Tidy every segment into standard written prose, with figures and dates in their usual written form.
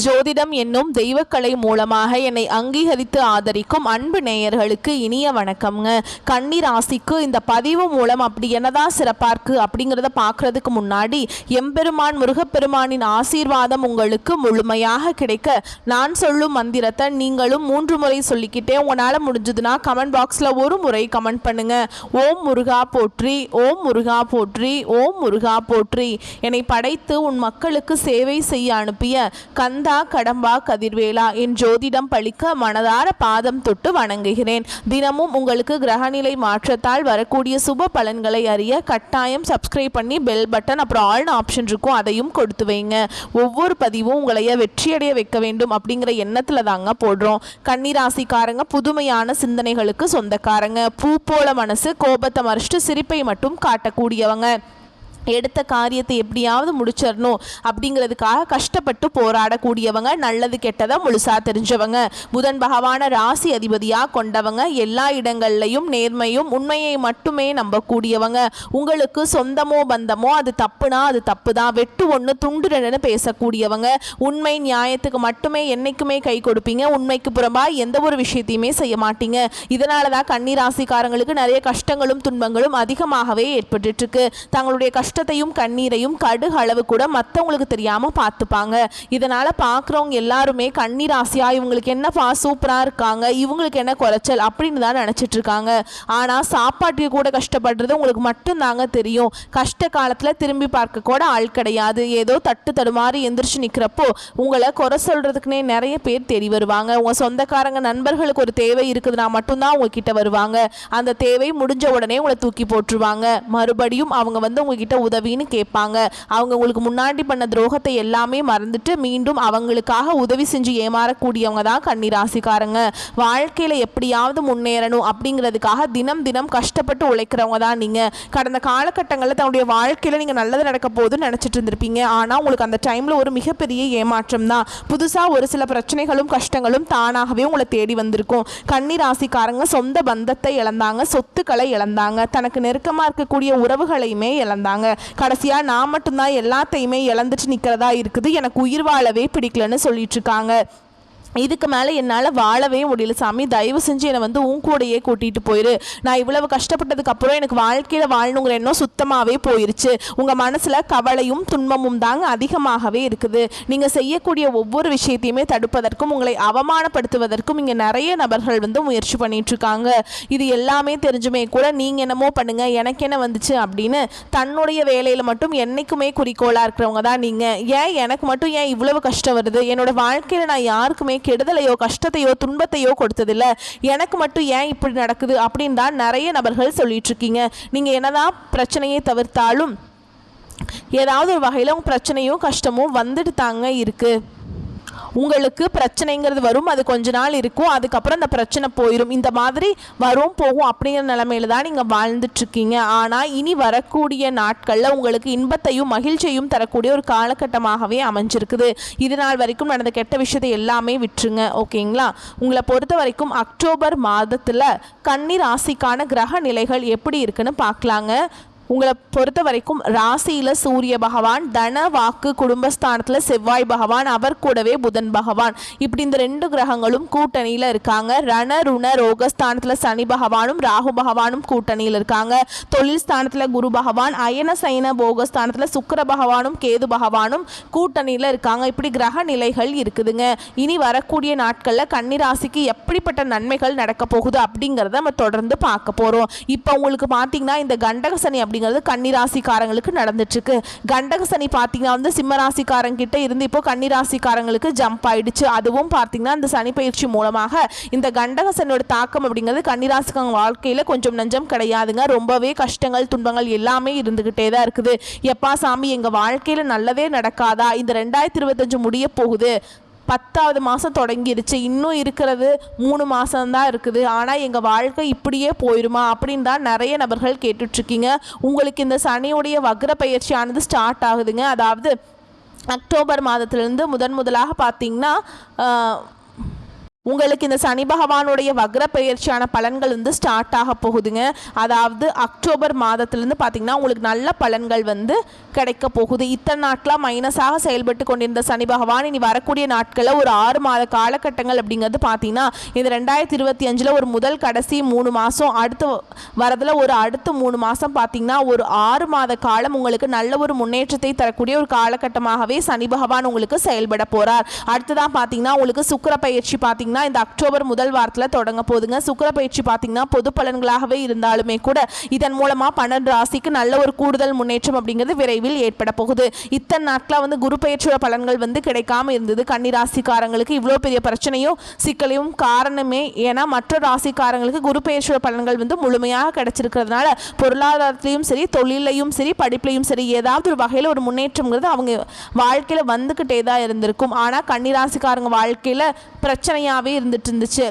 ஜோதிடம் என்னும் தெய்வக்கலை மூலமாக என்னை அங்கீகரித்து ஆதரிக்கும் அன்பு நேயர்களுக்கு இனிய வணக்கம்ங்க. கன்னி ராசிக்கு இந்த பதிவு மூலம் அப்படி என்னதான் சிறப்பாக இருக்குது அப்படிங்கிறத பார்க்குறதுக்கு முன்னாடி எம்பெருமான் முருகப்பெருமானின் ஆசீர்வாதம் உங்களுக்கு முழுமையாக கிடைக்க நான் சொல்லும் மந்திரத்தை நீங்களும் 3 முறை சொல்லிக்கிட்டே உங்களால் முடிஞ்சதுன்னா கமெண்ட் பாக்ஸில் ஒரு முறை கமெண்ட் பண்ணுங்க. ஓம் முருகா போற்றி, ஓம் முருகா போற்றி, ஓம் முருகா போற்றி. என்னை படைத்து உன் மக்களுக்கு சேவை செய்ய அனுப்பிய கந்தா கடம்பா கதிர்வேலா என் ஜோதிடம் பழிக்க மனதார பாதம் தொட்டு வணங்குகிறேன். தினமும் உங்களுக்கு கிரகநிலை மாற்றத்தால் வரக்கூடிய சுப பலன்களை அறிய கட்டாயம் சப்ஸ்கிரைப் பண்ணி பெல் பட்டன் அப்புறம் ஆல்னு ஆப்ஷன் இருக்கும், அதையும் கொடுத்து வைங்க. ஒவ்வொரு பதிவும் உங்களைய வெற்றியடைய வைக்க வேண்டும் அப்படிங்கிற எண்ணத்தில் தாங்க போடுறோம். கன்னிராசிக்காரங்க புதுமையான சிந்தனைகளுக்கு சொந்தக்காரங்க. பூ போல மனசு, கோபத்தை மறைச்சிட்டு சிரிப்பை மட்டும் காட்டக்கூடியவங்க. எடுத்த காரியத்தை எப்படியாவது முடிச்சிடணும் அப்படிங்கிறதுக்காக கஷ்டப்பட்டு போராடக்கூடியவங்க. நல்லது கெட்டதை முழுசாக தெரிஞ்சவங்க. புதன் பகவான ராசி அதிபதியாக கொண்டவங்க. எல்லா இடங்கள்லையும் நேர்மையும் உண்மையை மட்டுமே நம்பக்கூடியவங்க. உங்களுக்கு சொந்தமோ பந்தமோ அது தப்புனா அது தப்பு தான், வெட்டு ஒன்று துண்டு ரெண்டுன்னு பேசக்கூடியவங்க. உண்மை நியாயத்துக்கு மட்டுமே என்றைக்குமே கை கொடுப்பீங்க. உண்மைக்கு புறம்பாக எந்த ஒரு விஷயத்தையுமே செய்ய மாட்டீங்க. இதனால தான் கன்னிராசிக்காரங்களுக்கு நிறைய கஷ்டங்களும் துன்பங்களும் அதிகமாகவே ஏற்பட்டுருக்கு. தங்களுடைய கஷ்டத்தையும் கண்ணீரையும் கடுகு அளவு கூட மற்றவங்களுக்கு தெரியாம பார்த்துப்பாங்க. இதனால பார்க்குறவங்க எல்லாருமே கன்னிராசியா இவங்களுக்கு என்னப்பா சூப்பரா இருக்காங்க, இவங்களுக்கு என்ன குறைச்சல் அப்படின்னு தான் நினைச்சிட்டு இருக்காங்க. ஆனா சாப்பாட்டுக்கு கூட கஷ்டப்படுறது உங்களுக்கு மட்டும்தாங்க தெரியும். கஷ்ட காலத்துல திரும்பி பார்க்க கூட ஆள் கிடையாது. ஏதோ தட்டு தடுமாறி எந்திரிச்சு நிற்கிறப்போ உங்களை குறை சொல்றதுக்குன்னே நிறைய பேர் தேடி வருவாங்க. உங்க சொந்தக்காரங்க நண்பர்களுக்கு ஒரு தேவை இருக்குதுன்னா மட்டும்தான் உங்ககிட்ட வருவாங்க. அந்த தேவை முடிஞ்ச உடனே உங்களை தூக்கி போட்டுருவாங்க. மறுபடியும் அவங்க உங்ககிட்ட உதவின்னு கேட்பாங்க. அவங்க உங்களுக்கு முன்னாடி பண்ண துரோகத்தை எல்லாமே மறந்துட்டு மீண்டும் அவங்களுக்காக உதவி செஞ்சு ஏமாறக்கூடியவங்க தான் கன்னிராசிக்காரங்க. வாழ்க்கையில எப்படியாவது முன்னேறணும் அப்படிங்கிறதுக்காக தினம் தினம் கஷ்டப்பட்டு உழைக்கிறவங்க தான் நீங்க. கடந்த காலகட்டங்களில் தன்னுடைய வாழ்க்கையில நீங்க நல்லது நடக்க போதுன்னு நினைச்சிட்டு இருந்திருப்பீங்க. ஆனா உங்களுக்கு அந்த டைம்ல ஒரு மிகப்பெரிய ஏமாற்றம் தான். புதுசா ஒரு சில பிரச்சனைகளும் கஷ்டங்களும் தானாகவே உங்களை தேடி வந்திருக்கும். கன்னிராசிக்காரங்க சொந்த பந்தத்தை இழந்தாங்க, சொத்துக்களை இழந்தாங்க, தனக்கு நெருக்கமா இருக்கக்கூடிய உறவுகளையுமே இழந்தாங்க. கடைசியா நான் மட்டும்தான் எல்லாத்தையுமே இழந்துட்டு நிக்கிறதா இருக்குது, எனக்கு உயிர் வாழவே பிடிக்கலன்னு சொல்லிட்டு இருக்காங்க. இதுக்கு மேலே என்னால் வாழவே முடியல சாமி, தயவு செஞ்சு என்னை உன் கூடையே கூட்டிகிட்டு போயிரு. நான் இவ்வளவு கஷ்டப்பட்டதுக்கு அப்புறம் எனக்கு வாழ்க்கையில் வாழணுங்கிற எண்ணம் சுத்தமாகவே போயிருச்சு. உங்கள் மனசில் கவலையும் துன்பமும் தாங்க அதிகமாகவே இருக்குது. நீங்கள் செய்யக்கூடிய ஒவ்வொரு விஷயத்தையுமே தடுப்பதற்கும் உங்களை அவமானப்படுத்துவதற்கும் இங்கே நிறைய நபர்கள் முயற்சி பண்ணிகிட்ருக்காங்க. இது எல்லாமே தெரிஞ்சுமே கூட நீங்கள் என்னமோ பண்ணுங்க எனக்கு என்ன வந்துச்சு அப்படின்னு தன்னுடைய வேலையில் மட்டும் என்றைக்குமே குறிக்கோளாக இருக்கிறவங்க தான் நீங்கள். ஏன் எனக்கு மட்டும் ஏன் இவ்வளவு கஷ்டம் வருது, என்னோடய வாழ்க்கையில் நான் யாருக்குமே கெடுதலையோ கஷ்டத்தையோ துன்பத்தையோ கொடுத்ததில்லை, எனக்கு மட்டும் ஏன் இப்படி நடக்குது அப்படின்னு தான் நிறைய நபர்கள் சொல்லிட்டு இருக்கீங்க. நீங்க என்னதான் பிரச்சனையை தவிர்த்தாலும் ஏதாவது ஒரு வகையில் உங்க பிரச்சனையும் கஷ்டமும் வந்துட்டு தாங்க இருக்கு. உங்களுக்கு பிரச்சனைங்கிறது வரும், அது கொஞ்ச நாள் இருக்கும், அதுக்கப்புறம் அந்த பிரச்சனை போயிடும். இந்த மாதிரி வரும் போகும் அப்படிங்கிற நிலைமையில தான் நீங்கள் வாழ்ந்துட்டுருக்கீங்க. ஆனால் இனி வரக்கூடிய நாட்களில் உங்களுக்கு இன்பத்தையும் மகிழ்ச்சியையும் தரக்கூடிய ஒரு காலகட்டமாகவே அமைஞ்சிருக்குது. இது நாள் வரைக்கும் நடந்த கெட்ட விஷயத்தை எல்லாமே விட்டுருங்க, ஓகேங்களா? உங்களை பொறுத்த வரைக்கும் அக்டோபர் மாதத்தில் கன்னி ராசிக்கான கிரக நிலைகள் எப்படி இருக்குன்னு பார்க்கலாங்க. உங்களை பொறுத்த வரைக்கும் ராசியில் சூரிய பகவான், தன வாக்கு குடும்பஸ்தானத்தில் செவ்வாய் பகவான், அவர் கூடவே புதன் பகவான், இப்படி இந்த 2 கிரகங்களும் கூட்டணியில் இருக்காங்க. ரண ருண ரோகஸ்தானத்தில் சனி பகவானும் ராகு பகவானும் கூட்டணியில் இருக்காங்க. தொழில் ஸ்தானத்தில் குரு பகவான், அயன சைன போகஸ்தானத்தில் சுக்கிர பகவானும் கேது பகவானும் கூட்டணியில் இருக்காங்க. இப்படி கிரக நிலைகள் இருக்குதுங்க. இனி வரக்கூடிய நாட்களில் கன்னிராசிக்கு எப்படிப்பட்ட நன்மைகள் நடக்க போகுது அப்படிங்கிறத நம்ம தொடர்ந்து பார்க்க போகிறோம். இப்போ உங்களுக்கு பார்த்தீங்கன்னா இந்த கண்டக சனி அப்படிங்கிறது கன்னிராசிக்காரங்களுக்கு நடந்துட்டு இருக்கு. கண்டக சனி பார்த்தீங்கன்னா சிம்மராசிக்காரங்க கிட்ட இருந்து இப்போ கன்னிராசிக்காரங்களுக்கு ஜம்ப் ஆயிடுச்சு. அதுவும் பார்த்தீங்கன்னா இந்த சனி பயிற்சி மூலமாக இந்த கண்டக சனியோட தாக்கம் அப்படிங்கிறது கன்னிராசிக்காரங்க வாழ்க்கையில் கொஞ்சம் நஞ்சம் கிடையாதுங்க. ரொம்பவே கஷ்டங்கள் துன்பங்கள் எல்லாமே இருந்துகிட்டே தான் இருக்குது. எப்பா சாமி எங்க வாழ்க்கையில் நல்லதே நடக்காதா, இந்த 2025 முடிய போகுது, 10வது மாதம் தொடங்கிருச்சு, இன்னும் இருக்கிறது 3 மாதம்தான் இருக்குது, ஆனால் எங்கள் வாழ்க்கை இப்படியே போயிடுமா அப்படின்னு தான் நிறைய நபர்கள் கேட்டுட்ருக்கீங்க. உங்களுக்கு இந்த சனியுடைய வக்ர பயிற்சியானது ஸ்டார்ட் ஆகுதுங்க. அதாவது அக்டோபர் மாதத்திலிருந்து முதலாக பார்த்தீங்கன்னா உங்களுக்கு இந்த சனி பகவானுடைய வக்ர பெயர்ச்சியான பலன்கள் வந்து ஸ்டார்ட் ஆக போகுதுங்க. அதாவது அக்டோபர் மாதத்திலிருந்து பார்த்தீங்கன்னா உங்களுக்கு நல்ல பலன்கள் வந்து கிடைக்க போகுது. இத்தனை நாட்களாக மைனஸாக செயல்பட்டு கொண்டிருந்த சனி பகவான் இனி வரக்கூடிய நாட்களில் ஒரு 6 மாத காலகட்டங்கள் அப்படிங்கிறது பார்த்தீங்கன்னா இந்த 2025 ஒரு முதல் கடைசி 3 மாதம், அடுத்து வரதில் ஒரு அடுத்த 3 மாதம் பார்த்தீங்கன்னா ஒரு 6 மாத காலம் உங்களுக்கு நல்ல ஒரு முன்னேற்றத்தை தரக்கூடிய ஒரு காலகட்டமாகவே சனி பகவான் உங்களுக்கு செயல்பட போகிறார். அடுத்ததான் பார்த்தீங்கன்னா உங்களுக்கு சுக்கிர பயிற்சி பார்த்தீங்கன்னா இந்த அக்டோபர் முதல் வாரத்தில் தொடங்க போகுதுங்க. சுக்கிர பயிற்சி பார்த்தீங்கன்னா பொது பலன்களாகவே இருந்தாலுமே கூட இதன் மூலமாக 12 ராசிக்கு நல்ல ஒரு கூடுதல் முன்னேற்றம் அப்படிங்கிறது விரைவில் ஏற்பட போகுது. இத்தனை நாட்களாக வந்து குரு பயிற்சியோட பலன்கள் வந்து கிடைக்காம இருந்தது கன்னி ராசிக்காரங்களுக்கு. இவ்வளோ பெரிய பிரச்சனையும் சிக்கலையும் காரணமே ஏன்னா மற்ற ராசிக்காரங்களுக்கு குரு பயிற்சியோட பலன்கள் வந்து முழுமையாக கிடைச்சிருக்கிறதுனால பொருளாதாரத்திலையும் சரி, தொழிலையும் சரி, படிப்புலையும் சரி ஏதாவது ஒரு வகையில் ஒரு முன்னேற்றம்ங்கிறது அவங்க வாழ்க்கையில் வந்துக்கிட்டே தான் இருந்திருக்கும். ஆனால் கன்னி ராசிக்காரங்க வாழ்க்கையில் பிரச்சனையாகவே இருந்துட்டு இருந்துச்சு.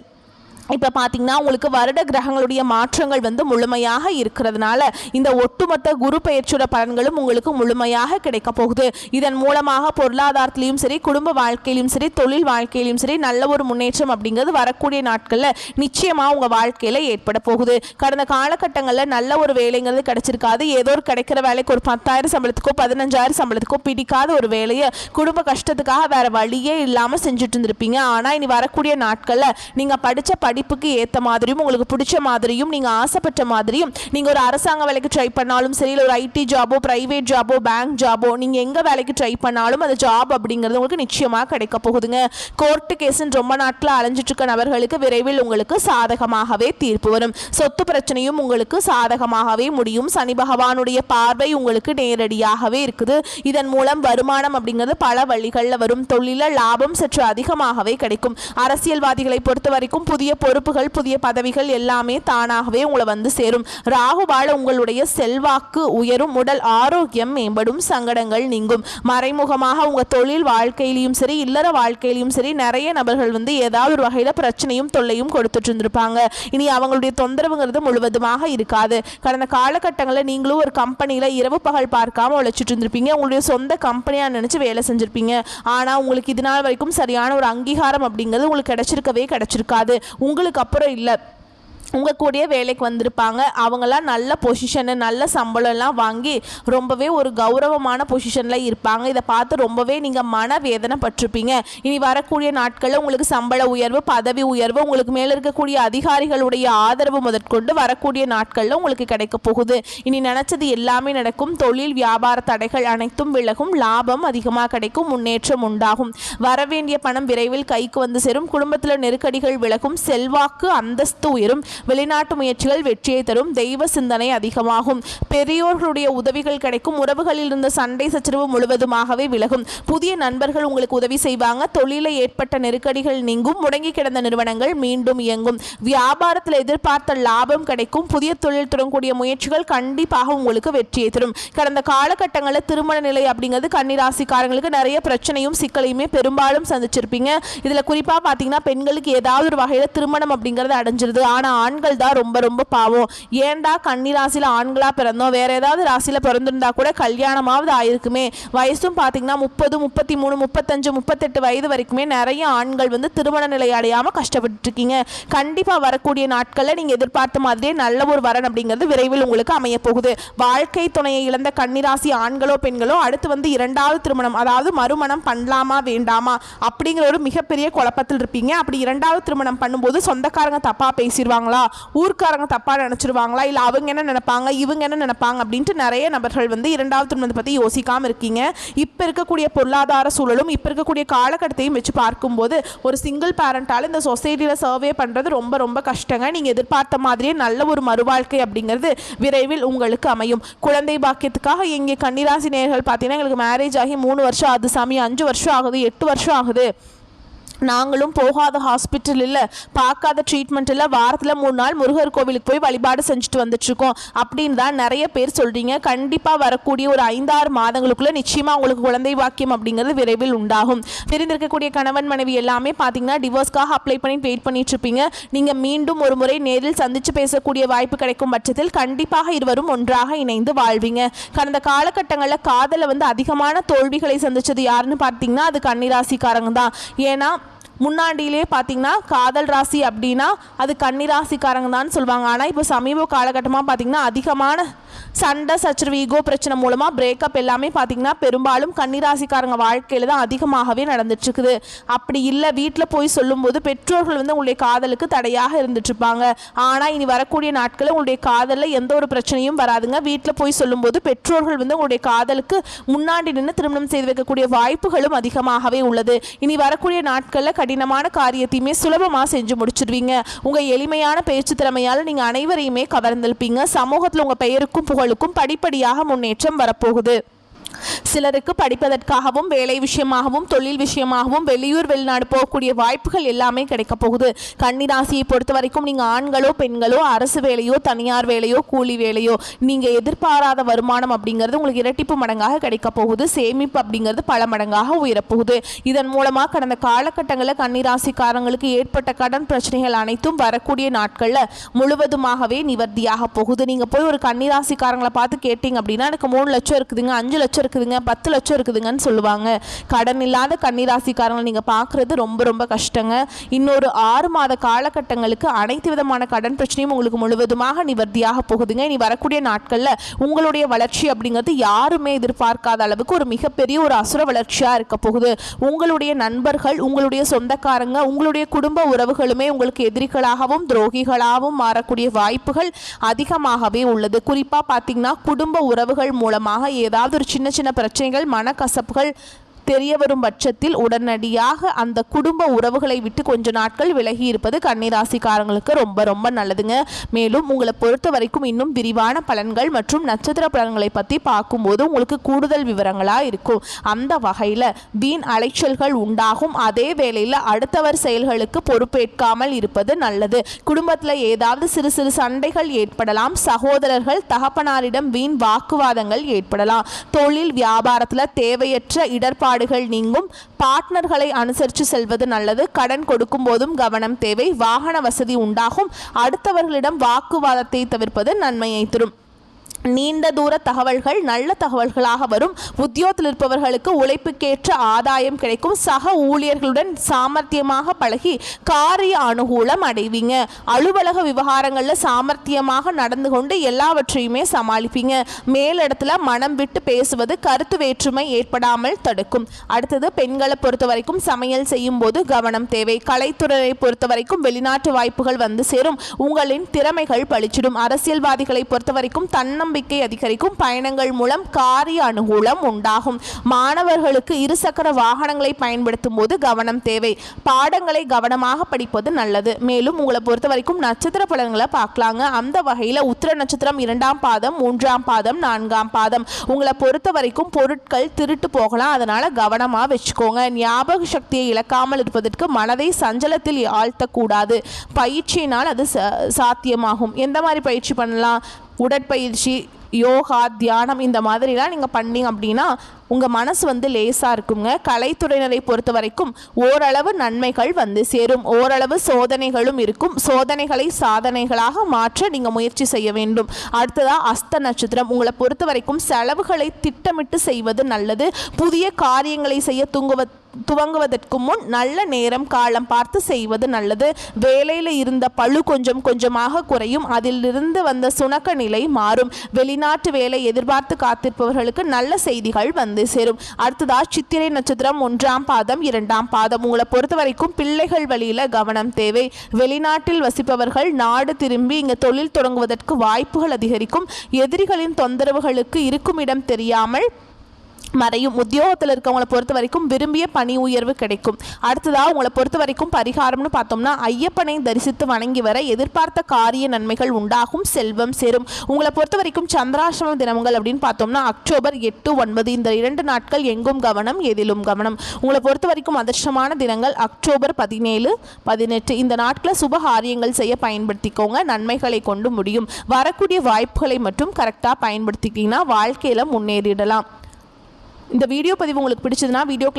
இப்போ பார்த்தீங்கன்னா உங்களுக்கு வருட கிரகங்களுடைய மாற்றங்கள் வந்து முழுமையாக இருக்கிறதுனால இந்த ஒட்டுமொத்த குரு பயிற்சியோட பலன்களும் உங்களுக்கு முழுமையாக கிடைக்க போகுது. இதன் மூலமாக பொருளாதாரத்திலையும் சரி, குடும்ப வாழ்க்கையிலும் சரி, தொழில் வாழ்க்கையிலும் சரி நல்ல ஒரு முன்னேற்றம் அப்படிங்கிறது வரக்கூடிய நாட்களில் நிச்சயமாக உங்கள் வாழ்க்கையில் ஏற்பட போகுது. கடந்த காலகட்டங்களில் நல்ல ஒரு வேலைங்கிறது கிடைச்சிருக்காது. ஏதோ ஒரு கிடைக்கிற வேலைக்கு ஒரு 10,000 சம்பளத்துக்கோ 15,000 சம்பளத்துக்கோ பிடிக்காத ஒரு வேலையை குடும்ப கஷ்டத்துக்காக வேற வழியே இல்லாமல் செஞ்சுட்டு இருந்திருப்பீங்க. ஆனால் இனி வரக்கூடிய நாட்களில் நீங்கள் படித்த படிப்புக்கு ஏற்ற மாதிரியும் உங்களுக்கு பிடிச்ச மாதிரியும் நீங்கள் ஆசைப்பட்ட மாதிரியும் நீங்கள் ஒரு அரசாங்க வேலைக்கு ட்ரை பண்ணாலும் சரி, இல்லை ஒரு ஐடி ஜாபோ, பிரைவேட் ஜாபோ, பேங்க் ஜாபோ, நீங்கள் எங்கே வேலைக்கு ட்ரை பண்ணாலும் அந்த ஜாப் அப்படிங்கிறது உங்களுக்கு நிச்சயமாக கிடைக்க போகுதுங்க. கோர்ட்டு கேஸுன்னு ரொம்ப நாட்களில் அலைஞ்சிட்டு இருக்க நபர்களுக்கு விரைவில் உங்களுக்கு சாதகமாகவே தீர்ப்பு வரும். சொத்து பிரச்சனையும் உங்களுக்கு சாதகமாகவே முடியும். சனி பகவானுடைய பார்வை உங்களுக்கு நேரடியாகவே இருக்குது. இதன் மூலம் வருமானம் அப்படிங்கிறது பல வழிகளில் வரும். தொழில லாபம் சற்று அதிகமாகவே கிடைக்கும். அரசியல்வாதிகளை பொறுத்த வரைக்கும் புதிய பொறுப்புகள், புதிய பதவிகள் எல்லாமே தானாகவே உங்களை வந்து சேரும். ராகுவால உங்களுடைய செல்வாக்கு உயரும், உடல் ஆரோக்கியம் மேம்படும், சங்கடங்கள் நீங்கும். மறைமுகமாக உங்கள் தொழில் வாழ்க்கையிலையும் சரி, இல்லற வாழ்க்கையிலையும் சரி நிறைய நபர்கள் வந்து ஏதாவது ஒரு வகையில் பிரச்சனையும் தொல்லையும் கொடுத்துட்டு இருந்திருப்பாங்க. இனி அவங்களுடைய தொந்தரவுங்கிறது முழுவதுமாக இருக்காது. கடந்த காலகட்டங்களில் நீங்களும் ஒரு கம்பெனியில் இரவு பகல் பார்க்காம உழைச்சிட்டு இருந்திருப்பீங்க. உங்களுடைய சொந்த கம்பெனியாக நினச்சி வேலை செஞ்சுருப்பீங்க. ஆனால் உங்களுக்கு இது நாள் வரைக்கும் சரியான ஒரு அங்கீகாரம் அப்படிங்கிறது உங்களுக்கு கிடைச்சிருக்காது. உங்களுக்கு அப்புறம் இல்லை, உங்கள் கூடயே வேலைக்கு வந்திருப்பாங்க. அவங்களாம் நல்ல பொசிஷனு, நல்ல சம்பளம்லாம் வாங்கி ரொம்பவே ஒரு கௌரவமான பொசிஷனில் இருப்பாங்க. இதை பார்த்து ரொம்பவே நீங்கள் மனவேதனை பட்டிருப்பீங்க. இனி வரக்கூடிய நாட்களில் உங்களுக்கு சம்பள உயர்வு, பதவி உயர்வு, உங்களுக்கு மேலே இருக்கக்கூடிய அதிகாரிகளுடைய ஆதரவு முதற்கொண்டு வரக்கூடிய நாட்களில் உங்களுக்கு கிடைக்க போகுது. இனி நினச்சது எல்லாமே நடக்கும். தொழில் வியாபார தடைகள் அனைத்தும் விலகும். லாபம் அதிகமாக கிடைக்கும். முன்னேற்றம் உண்டாகும். வரவேண்டிய பணம் விரைவில் கைக்கு வந்து சேரும். குடும்பத்தில் நெருக்கடிகள் விலகும். செல்வாக்கு அந்தஸ்து உயரும். வெளிநாட்டு முயற்சிகள் வெற்றியை தரும். தெய்வ சிந்தனை அதிகமாகும். பெரியோர்களுடைய உதவிகள் கிடைக்கும். உறவுகளில் இருந்த சண்டை சச்சரவு முழுவதுமாகவே விலகும். புதிய நண்பர்கள் உங்களுக்கு உதவி செய்வாங்க. தொழிலில் ஏற்பட்ட நெருக்கடிகள் நீங்கும். முடங்கி கிடந்த நிறுவனங்கள் மீண்டும் இயங்கும். வியாபாரத்தில் எதிர்பார்த்த லாபம் கிடைக்கும். புதிய தொழில் தொடங்கக்கூடிய முயற்சிகள் கண்டிப்பாக உங்களுக்கு வெற்றியை தரும். கடந்த காலகட்டங்களில் திருமண நிலை அப்படிங்கிறது கன்னிராசிக்காரங்களுக்கு நிறைய பிரச்சனையும் சிக்கலையுமே பெரும்பாலும் சந்திச்சிருப்பீங்க. இதில் குறிப்பாக பார்த்தீங்கன்னா பெண்களுக்கு ஏதாவது ஒரு வகையில் திருமணம் அப்படிங்கிறது அடைஞ்சிருது. ஆனால் ஆண்கள் தான் ரொம்ப ரொம்ப பாவம். ஏண்டா கன்னி ராசியில் ஆண்களா பிறந்தோம், வேற ஏதாவது ராசியில் பிறந்திருந்தா கூட கல்யாணமாவது ஆயிருக்குமே. வயசும் பார்த்தீங்கன்னா 30, 33, 35, 38 வயது வரைக்குமே நிறைய ஆண்கள் வந்து திருமண நிலை அடையாமல் கஷ்டப்பட்டு இருக்கீங்க. கண்டிப்பாக வரக்கூடிய நாட்களில் நீங்கள் எதிர்பார்த்த மாதிரியே நல்ல ஒரு வரன் அப்படிங்கிறது விரைவில் உங்களுக்கு அமைய போகுது. வாழ்க்கை துணையை இழந்த கன்னிராசி ஆண்களோ பெண்களோ அடுத்து வந்து 2வது திருமணம், அதாவது மறுமணம் பண்ணலாமா வேண்டாமா அப்படிங்கிற ஒரு மிகப்பெரிய குழப்பத்தில் இருப்பீங்க. அப்படி 2வது திருமணம் பண்ணும்போது சொந்தக்காரங்க தப்பாக பேசிடுவாங்களா, ஊர்க்காரங்க தப்பாக நினச்சிருவாங்களா, இல்லை அவங்க என்ன நினைப்பாங்க, இவங்க என்ன நினைப்பாங்க அப்படின்ட்டு நிறைய நபர்கள் வந்து 2வது திருமணத்தை பற்றி யோசிக்காமல் இருக்கீங்க. இப்போ இருக்கக்கூடிய பொருளாதார சூழலும் இப்போ இருக்கக்கூடிய காலகட்டத்தையும் வச்சு பார்க்கும்போது ஒரு சிங்கிள் பேரண்டால் இந்த சொசைட்டியில் சர்வே பண்ணுறது ரொம்ப ரொம்ப கஷ்டங்க. நீங்கள் எதிர்பார்த்த மாதிரியே நல்ல ஒரு மறுவாழ்க்கை அப்படிங்கிறது விரைவில் உங்களுக்கு அமையும். குழந்தை பாக்கியத்துக்காக எங்கே கன்னிராசி நேயர்கள் பார்த்தீங்கன்னா எங்களுக்கு மேரேஜ் ஆகி 3 வருஷம் ஆகுது சாமி, 5 வருஷம் ஆகுது, 8 வருஷம் ஆகுது, நாங்களும் போகாத ஹாஸ்பிட்டல் இல்லை, பார்க்காத ட்ரீட்மெண்ட் இல்லை, வாரத்தில் 3 நாள் முருகர் கோவிலுக்கு போய் வழிபாடு செஞ்சுட்டு வந்துட்டுருக்கோம் அப்படின்னு தான் நிறைய பேர் சொல்கிறீங்க. கண்டிப்பாக வரக்கூடிய ஒரு 5-6 மாதங்களுக்குள்ளே நிச்சயமாக உங்களுக்கு குழந்தை பாக்கியம் அப்படிங்கிறது விரைவில் உண்டாகும். பிரிந்திருக்கக்கூடிய கணவன் மனைவி எல்லாமே பார்த்தீங்கன்னா டிவோர்ஸ்க்காக அப்ளை பண்ணி வெயிட் பண்ணிட்டு இருப்பீங்க. நீங்கள் மீண்டும் ஒரு முறை நேரில் சந்தித்து பேசக்கூடிய வாய்ப்பு கிடைக்கும் பட்சத்தில் கண்டிப்பாக இருவரும் ஒன்றாக இணைந்து வாழ்வீங்க. கடந்த காலகட்டங்களில் காதலை வந்து அதிகமான தோல்விகளை சந்தித்தது யாருன்னு பார்த்தீங்கன்னா அது கன்னிராசிக்காரங்க தான். ஏன்னா முன்னாடியிலே பார்த்தீங்கன்னா காதல் ராசி அப்படின்னா அது கன்னி ராசிக்காரங்க தான் சொல்லுவாங்க. ஆனால் இப்போ சமீப காலகட்டமாக பார்த்தீங்கன்னா அதிகமான சண்டை சச்சரவு ஈகோ பிரச்சனை மூலமாக பிரேக்கப் எல்லாமே பார்த்தீங்கன்னா பெரும்பாலும் கன்னிராசிக்காரங்க வாழ்க்கையில் தான் அதிகமாகவே நடந்துட்டுருக்குது. அப்படி இல்லை வீட்டில் போய் சொல்லும்போது பெற்றோர்கள் வந்து உங்களுடைய காதலுக்கு தடையாக இருந்துட்டுருப்பாங்க. ஆனால் இனி வரக்கூடிய நாட்களில் உங்களுடைய காதலில் எந்த ஒரு பிரச்சனையும் வராதுங்க. வீட்டில் போய் சொல்லும்போது பெற்றோர்கள் வந்து உங்களுடைய காதலுக்கு முன்னாடி நின்று திருமணம் செய்து வைக்கக்கூடிய வாய்ப்புகளும் அதிகமாகவே உள்ளது. இனி வரக்கூடிய நாட்களில் கடினமான காரியத்தையுமே சுலபமாக செஞ்சு முடிச்சிடுவீங்க. உங்கள் எளிமையான பேச்சு திறமையால் நீங்கள் அனைவரையுமே கவர்ந்திருப்பீங்க. சமூகத்தில் உங்கள் பெயருக்கும் புகழுக்கும் படிப்படியாக முன்னேற்றம் வரப்போகுது. சிலருக்கு படிப்பதற்காகவும் வேலை விஷயமாகவும் தொழில் விஷயமாகவும் வெளியூர் வெளிநாடு போகக்கூடிய வாய்ப்புகள் எல்லாமே கிடைக்க போகுது. கன்னிராசியை பொறுத்த வரைக்கும் நீங்கள் ஆண்களோ பெண்களோ அரசு வேலையோ தனியார் வேலையோ கூலி வேலையோ நீங்கள் எதிர்பாராத வருமானம் அப்படிங்கிறது உங்களுக்கு இரட்டிப்பு மடங்காக கிடைக்க போகுது. சேமிப்பு அப்படிங்கிறது பல மடங்காக உயரப்போகுது. இதன் மூலமாக கடந்த காலகட்டங்களில் கன்னிராசிக்காரங்களுக்கு ஏற்பட்ட கடன் பிரச்சனைகள் அனைத்தும் வரக்கூடிய நாட்களில் முழுவதுமாகவே நிவர்த்தியாக போகுது. நீங்கள் போய் ஒரு கன்னிராசிக்காரங்களை பார்த்து கேட்டீங்க அப்படின்னா எனக்கு 3 லட்சம் இருக்குதுங்க, 5 லட்சம் இருக்குதுங்க, 10 லட்சம் இருக்குதுங்கன்னு சொல்லுவாங்க. கடன் இல்லாத கன்னிராசிக்காரங்களை நீங்கள் பார்க்குறது ரொம்ப ரொம்ப கஷ்டங்க. இன்னொரு 6 மாத காலகட்டங்களுக்கு அனைத்து விதமான கடன் பிரச்சனையும் உங்களுக்கு முழுவதுமாக நிவர்த்தியாக போகுதுங்க. இனி வரக்கூடிய நாட்களில் உங்களுடைய வளர்ச்சி அப்படிங்கிறது யாருமே எதிர்பார்க்காத அளவுக்கு ஒரு மிகப்பெரிய ஒரு அசுர வளர்ச்சியாக இருக்க போகுது. உங்களுடைய நண்பர்கள், உங்களுடைய சொந்தக்காரங்க, உங்களுடைய குடும்ப உறவுகளுமே உங்களுக்கு எதிரிகளாகவும் துரோகிகளாகவும் மாறக்கூடிய வாய்ப்புகள் அதிகமாகவே உள்ளது. குறிப்பாக பார்த்தீங்கன்னா குடும்ப உறவுகள் மூலமாக ஏதாவது ஒரு சின்ன சின்ன பிரச்சனைகள் மனக்கசப்புகள் தெரிய வரும் பட்சத்தில் உடனடியாக அந்த குடும்ப உறவுகளை விட்டு கொஞ்ச நாட்கள் விலகி இருப்பது கன்னிராசிக்காரங்களுக்கு ரொம்ப ரொம்ப நல்லதுங்க. மேலும் உங்களை பொறுத்த வரைக்கும் இன்னும் விரிவான பலன்கள் மற்றும் நட்சத்திர பலன்களை பற்றி பார்க்கும்போது உங்களுக்கு கூடுதல் விவரங்களாக இருக்கும். அந்த வகையில் வீண் அலைச்சல்கள் உண்டாகும். அதே வேளையில் அடுத்தவர் செயல்களுக்கு பொறுப்பேற்காமல் இருப்பது நல்லது. குடும்பத்தில் ஏதாவது சிறு சிறு சண்டைகள் ஏற்படலாம். சகோதரர்கள் தகப்பனாரிடம் வீண் வாக்குவாதங்கள் ஏற்படலாம். தொழில் வியாபாரத்தில் தேவையற்ற இடர்பாடு நீங்கும். பார்ட்னர்களை அனுசரித்து செல்வது நல்லது. கடன் கொடுக்கும் போதும் கவனம் தேவை. வாகன வசதி உண்டாகும். அடுத்தவர்களிடம் வாக்குவாதத்தை தவிர்ப்பது நன்மையை தரும். நீண்ட தூர தகவல்கள் நல்ல தகவல்களாக வரும். உத்தியோகத்தில் இருப்பவர்களுக்கு உழைப்புக்கேற்ற ஆதாயம் கிடைக்கும். சக ஊழியர்களுடன் சாமர்த்தியமாக பழகி காரிய அனுகூலம் அடைவீங்க. அலுவலக விவகாரங்களில் சாமர்த்தியமாக நடந்து கொண்டு எல்லாவற்றையுமே சமாளிப்பீங்க. மேலிடத்துல மனம் விட்டு பேசுவது கருத்து வேற்றுமை ஏற்படாமல் தடுக்கும். அடுத்தது பெண்களை பொறுத்த வரைக்கும் சமையல் செய்யும் போது கவனம் தேவை. கலைத்துறையை பொறுத்த வரைக்கும் வெளிநாட்டு வாய்ப்புகள் வந்து சேரும். உங்களின் திறமைகள் பளிச்சிடும். அரசியல்வாதிகளை பொறுத்த வரைக்கும் தன்னம்பிக்கை அதிகரிக்கும். பயணங்கள் மூலம் காரிய அனுகூலம் உண்டாகும். மாணவர்களுக்கு இருசக்கர வாகனங்களை பயன்படுத்தும் போது கவனம் தேவை. பாடங்களை கவனமாக படிப்பது நல்லது. மேலும் உங்களை பொறுத்த வரைக்கும் நட்சத்திர பலன்களை பார்க்கலாங்க. அந்த வகையில் உத்திர நட்சத்திரம் 2ஆம் பாதம் 3ஆம் பாதம் 4ஆம் பாதம் உங்களை பொறுத்த வரைக்கும் பொருட்கள் திருட்டு போகலாம். அதனால கவனமாக வச்சுக்கோங்க. ஞாபக சக்தியை இழக்காமல் இருப்பதற்கு மனதை சஞ்சலத்தில் ஆழ்த்தக்கூடாது. பயிற்சியினால் அது சாத்தியமாகும். எந்த மாதிரி பயிற்சி பண்ணலாம்? உடற்பயிற்சி, யோகா, தியானம் இந்த மாதிரிலாம் நீங்கள் பண்ணீங்க அப்படின்னா உங்கள் மனசு வந்து லேசாக இருக்குங்க. கலைத்துறையினரை பொறுத்த வரைக்கும் ஓரளவு நன்மைகள் வந்து சேரும். ஓரளவு சோதனைகளும் இருக்கும். சோதனைகளை சாதனைகளாக மாற்ற நீங்கள் முயற்சி செய்ய வேண்டும். அடுத்ததாக அஸ்த நட்சத்திரம் உங்களை பொறுத்த வரைக்கும் செலவுகளை திட்டமிட்டு செய்வது நல்லது. புதிய காரியங்களை செய்ய துவங்குவதற்கு முன் நல்ல நேரம் காலம் பார்த்து செய்வது நல்லது. வேலையில் இருந்த பளு கொஞ்சம் கொஞ்சமாக குறையும். அதிலிருந்து வந்த சுணக்க நிலை மாறும். வெளிநாட்டு வேலை எதிர்பார்த்து காத்திருப்பவர்களுக்கு நல்ல செய்திகள் வந்து சேரும். அடுத்ததாக சித்திரை நட்சத்திரம் 1ஆம் பாதம் 2ஆம் பாதம் உங்களை பொறுத்த வரைக்கும் பிள்ளைகள் வழியில் கவனம் தேவை. வெளிநாட்டில் வசிப்பவர்கள் நாடு திரும்பி இங்கே தொழில் தொடங்குவதற்கு வாய்ப்புகள் அதிகரிக்கும். எதிரிகளின் தொந்தரவுகளுக்கு இருக்கும் இடம் தெரியாமல் மறையும். உத்தியோகத்தில் இருக்கவங்களை பொறுத்த வரைக்கும் விரும்பிய பணி உயர்வு கிடைக்கும். அடுத்ததாக உங்களை பொறுத்த வரைக்கும் பரிகாரம்னு பார்த்தோம்னா ஐயப்பனை தரிசித்து வணங்கி வர எதிர்பார்த்த காரிய நன்மைகள் உண்டாகும். செல்வம் சேரும். உங்களை பொறுத்த வரைக்கும் சந்திராஷ்டம தினங்கள் அப்படின்னு பார்த்தோம்னா அக்டோபர் 8, 9 இந்த 2 நாட்கள் எங்கும் கவனம் எதிலும் கவனம். உங்களை பொறுத்த வரைக்கும் அதிர்ஷ்டமான தினங்கள் அக்டோபர் 17, 18 இந்த நாட்களை சுப காரியங்கள் செய்ய பயன்படுத்திக்கோங்க. நன்மைகளை கொண்டு முடியும். வரக்கூடிய வாய்ப்புகளை மட்டும் கரெக்டாக பயன்படுத்திக்கிங்கன்னா வாழ்க்கையில் முன்னேறிடலாம். இந்த வீடியோ பதிவு உங்களுக்கு பிடிச்சதுன்னா வீடியோ